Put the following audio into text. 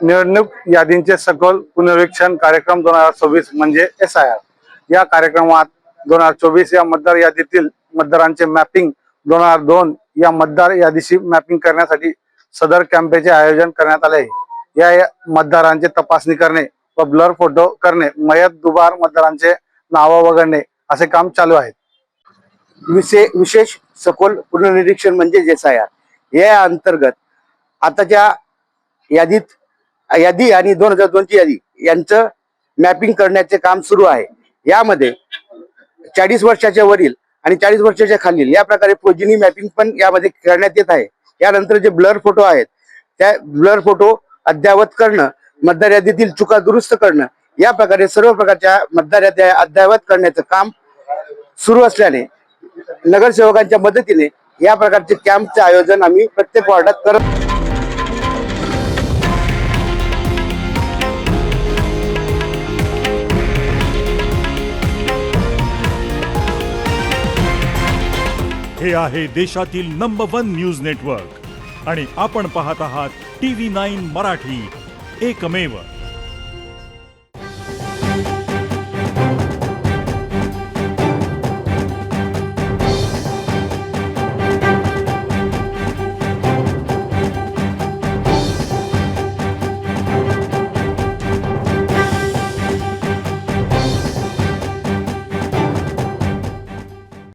निवडणूक यादींचे सखोल पुनरीक्षण कार्यक्रम 2026 म्हणजे SIR। या कार्यक्रमात 2024 या मतदार यादीतील मतदारांचे मॅपिंग 2002 या मतदार यादीशी मॅपिंग करण्यासाठी सदर कॅम्पेचे आयोजन करण्यात आले आहे। या मतदारांची तपासणी करणे व ब्लर फोटो करणे, मयत दुबार मतदारांचे नाव वगळणे असे काम चालू आहे। विशेष सखोल पुनर्निरीक्षण म्हणजे SIR या अंतर्गत आताच्या यादी आणि 2002 ची यादी यांचं मॅपिंग करण्याचे काम सुरू आहे। यामध्ये 40 वर्षाच्या वरील आणि 40 वर्षाच्या खालील या प्रकारे प्रोजिनी मॅपिंग पण यामध्ये करण्यात येत आहे। यानंतर जे ब्लर फोटो आहेत त्या ब्लर फोटो अद्ययावत करणं, मतदार यादीतील चुका दुरुस्त करणं, या प्रकारे सर्व प्रकारच्या मतदार याद्या अद्ययावत करण्याचं काम सुरू असल्याने नगरसेवकांच्या मदतीने या प्रकारचे कॅम्पचे आयोजन आम्ही प्रत्येक वॉर्डात करत। हे आहे देशातील नंबर 1 न्यूज नेटवर्क आणि आपण पाहत आहात TV9 मराठी, एकमेव।